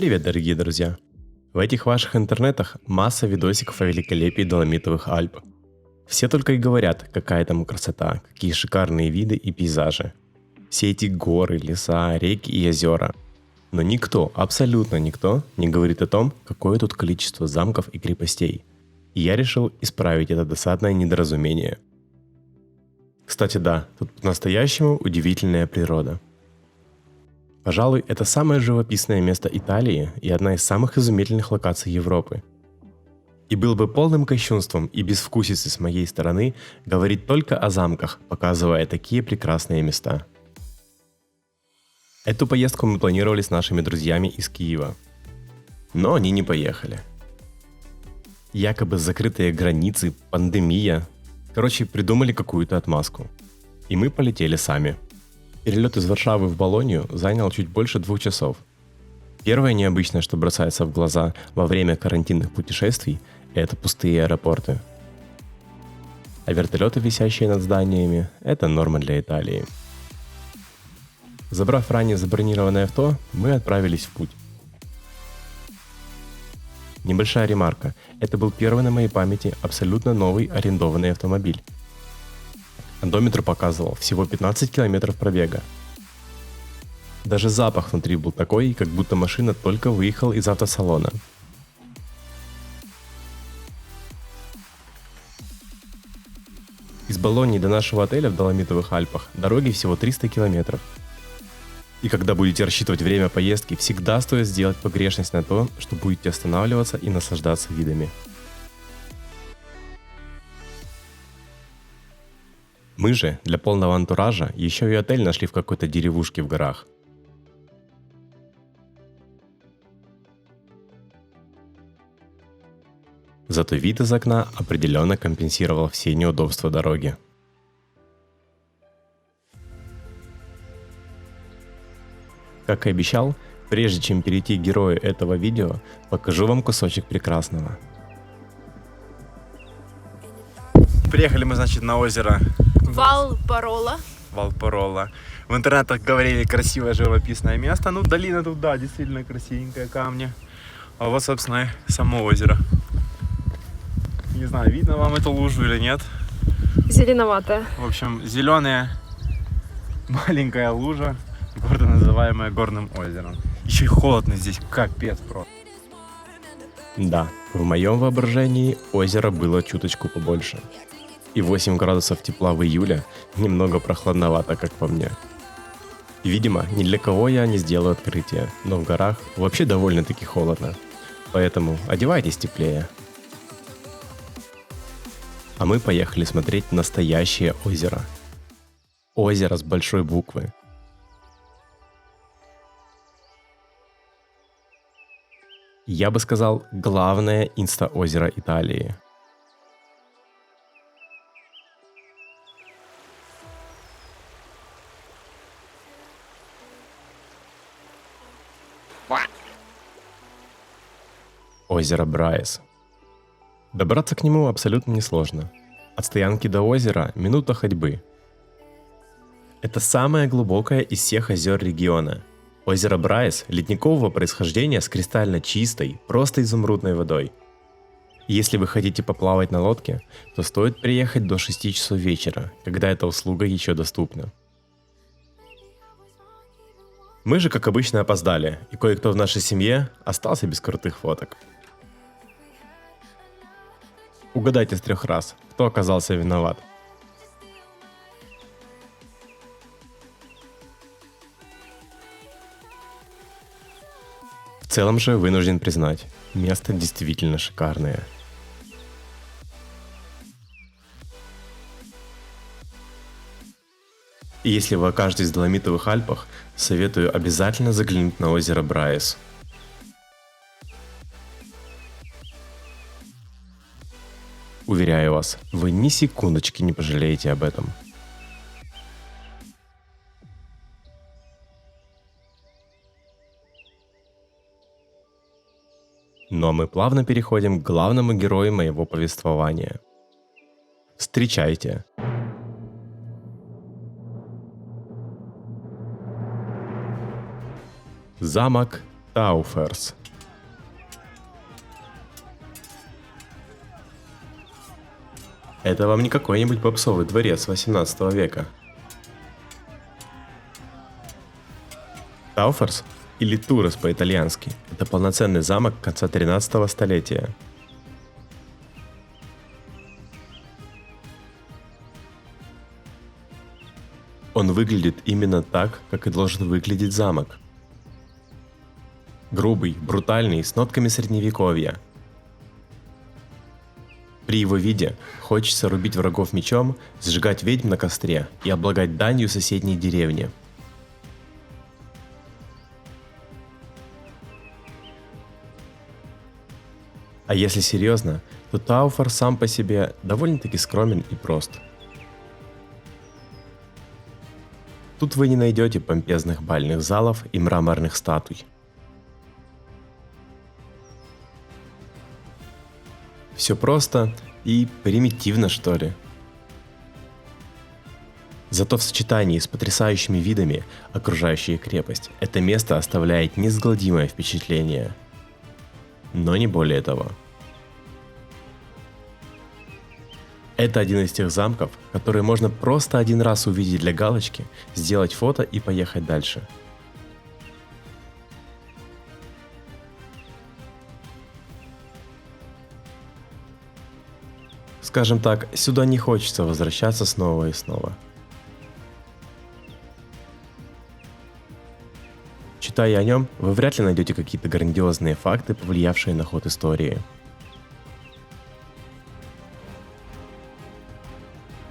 Привет, дорогие друзья! В этих ваших интернетах масса видосиков о великолепии Доломитовых Альп. Все только и говорят, какая там красота, какие шикарные виды и пейзажи. Все эти горы, леса, реки и озера. Но никто, абсолютно никто, не говорит о том, какое тут количество замков и крепостей. И я решил исправить это досадное недоразумение. Кстати, да, тут по-настоящему удивительная природа. Пожалуй, это самое живописное место Италии и одна из самых изумительных локаций Европы. И было бы полным кощунством и безвкусицей с моей стороны говорить только о замках, показывая такие прекрасные места. Эту поездку мы планировали с нашими друзьями из Киева. Но они не поехали. Якобы закрытые границы, пандемия. Короче, придумали какую-то отмазку. И мы полетели сами. Перелет из Варшавы в Болонью занял чуть больше 2 часов. Первое необычное, что бросается в глаза во время карантинных путешествий, это пустые аэропорты. А вертолеты, висящие над зданиями, это норма для Италии. Забрав ранее забронированное авто, мы отправились в путь. Небольшая ремарка. Это был первый на моей памяти абсолютно новый арендованный автомобиль. Одометр показывал всего 15 километров пробега. Даже запах внутри был такой, как будто машина только выехала из автосалона. Из Болоньи до нашего отеля в Доломитовых Альпах дороги всего 300 километров. И когда будете рассчитывать время поездки, всегда стоит сделать погрешность на то, что будете останавливаться и наслаждаться видами. Мы же для полного антуража еще и отель нашли в какой-то деревушке в горах. Зато вид из окна определенно компенсировал все неудобства дороги. Как и обещал, прежде чем перейти к герою этого видео, покажу вам кусочек прекрасного. Приехали мы, значит, на озеро Валпарола. В интернетах говорили красивое живописное место. Ну, долина тут, да, действительно красивенькая, камни. А вот, собственно, само озеро. Не знаю, видно вам эту лужу или нет. Зеленоватая. В общем, зеленая маленькая лужа, гордо называемая Горным озером. Еще и холодно здесь, капец просто. Да, в моем воображении озеро было чуточку побольше. И 8 градусов тепла в июле немного прохладновато, как по мне. И, видимо, ни для кого я не сделаю открытие, но в горах вообще довольно-таки холодно. Поэтому одевайтесь теплее. А мы поехали смотреть настоящее озеро. Озеро с большой буквы. Я бы сказал, главное инста-озеро Италии. Озеро Браис. Добраться к нему абсолютно несложно. От стоянки до озера минута ходьбы. Это самое глубокое из всех озер региона. Озеро Браис ледникового происхождения с кристально чистой, просто изумрудной водой. Если вы хотите поплавать на лодке, то стоит приехать до 6 часов вечера, когда эта услуга еще доступна. Мы же, как обычно, опоздали, и кое-кто в нашей семье остался без крутых фоток. Угадайте с 3 раз, кто оказался виноват. В целом же вынужден признать, место действительно шикарное. И если вы окажетесь в Доломитовых Альпах, советую обязательно заглянуть на озеро Браис. Уверяю вас, вы ни секундочки не пожалеете об этом. Ну а мы плавно переходим к главному герою моего повествования. Встречайте! Замок Тауферс. Это вам не какой-нибудь попсовый дворец 18 века. Тауферс, или Турес по-итальянски, это полноценный замок конца 13 столетия. Он выглядит именно так, как и должен выглядеть замок. Грубый, брутальный, с нотками средневековья. При его виде хочется рубить врагов мечом, сжигать ведьм на костре и облагать данью соседней деревни. А если серьезно, то Тауфер сам по себе довольно-таки скромен и прост. Тут вы не найдете помпезных бальных залов и мраморных статуй. Все просто и примитивно, что ли. Зато в сочетании с потрясающими видами окружающая крепость это место оставляет неизгладимое впечатление. Но не более того. Это один из тех замков, которые можно просто один раз увидеть для галочки, сделать фото и поехать дальше. Скажем так, сюда не хочется возвращаться снова и снова. Читая о нем, вы вряд ли найдете какие-то грандиозные факты, повлиявшие на ход истории.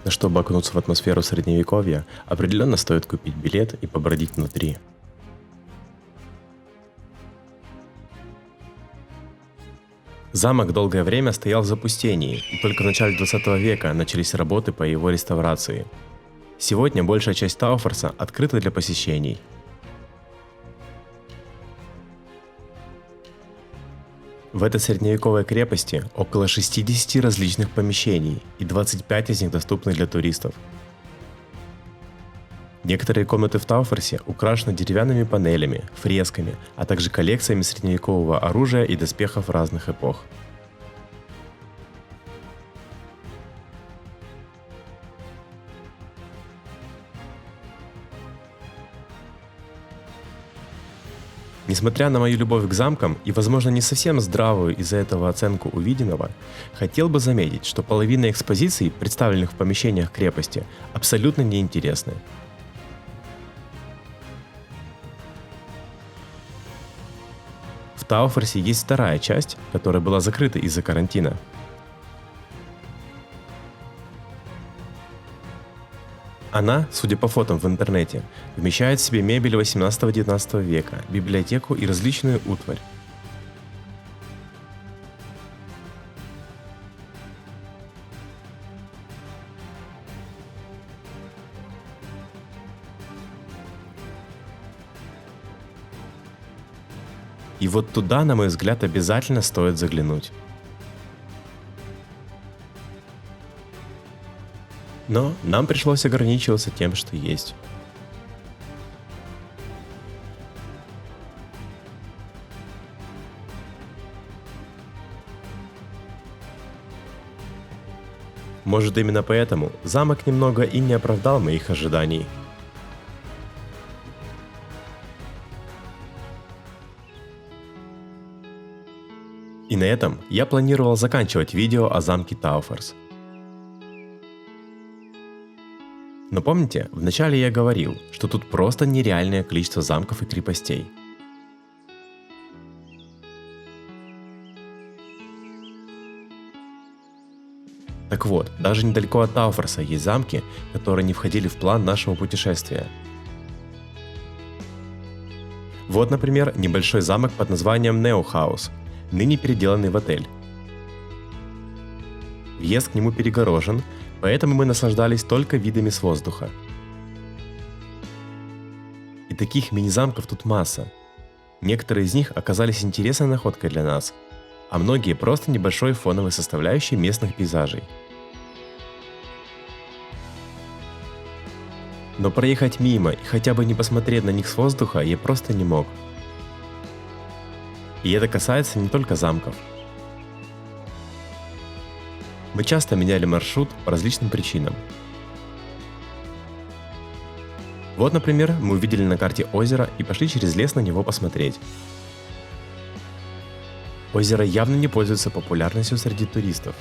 Но чтобы окунуться в атмосферу средневековья, определенно стоит купить билет и побродить внутри. Замок долгое время стоял в запустении, и только в начале 20 века начались работы по его реставрации. Сегодня большая часть Тауферса открыта для посещений. В этой средневековой крепости около 60 различных помещений, и 25 из них доступны для туристов. Некоторые комнаты в Тауферсе украшены деревянными панелями, фресками, а также коллекциями средневекового оружия и доспехов разных эпох. Несмотря на мою любовь к замкам и, возможно, не совсем здравую из-за этого оценку увиденного, хотел бы заметить, что половина экспозиций, представленных в помещениях крепости, абсолютно неинтересны. В Тауферсе есть вторая часть, которая была закрыта из-за карантина. Она, судя по фотам в интернете, вмещает в себе мебель 18-19 века, библиотеку и различную утварь. И вот туда, на мой взгляд, обязательно стоит заглянуть. Но нам пришлось ограничиваться тем, что есть. Может, именно поэтому замок немного и не оправдал моих ожиданий. И на этом я планировал заканчивать видео о замке Тауферс. Но помните, вначале я говорил, что тут просто нереальное количество замков и крепостей. Так Так вот, даже недалеко от Тауфорса есть замки, которые не входили в план нашего путешествия. Вот, например, небольшой замок под названием Неохаус, ныне переделанный в отель. Въезд к нему перегорожен, поэтому мы наслаждались только видами с воздуха. И таких мини-замков тут масса. Некоторые из них оказались интересной находкой для нас, а многие просто небольшой фоновой составляющей местных пейзажей. Но проехать мимо и хотя бы не посмотреть на них с воздуха я просто не мог. И это касается не только замков. Мы часто меняли маршрут по различным причинам. Вот, например, мы увидели на карте озеро и пошли через лес на него посмотреть. Озеро явно не пользуется популярностью среди туристов.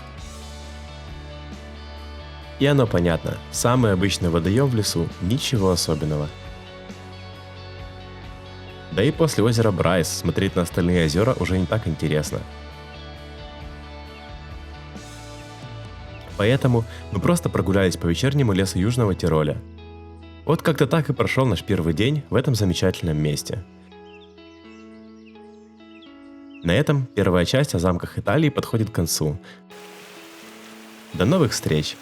И оно понятно, самый обычный водоем в лесу, ничего особенного. Да и после озера Брайс смотреть на остальные озера уже не так интересно. Поэтому мы просто прогулялись по вечернему лесу Южного Тироля. Вот как-то так и прошел наш первый день в этом замечательном месте. На этом первая часть о замках Италии подходит к концу. До новых встреч!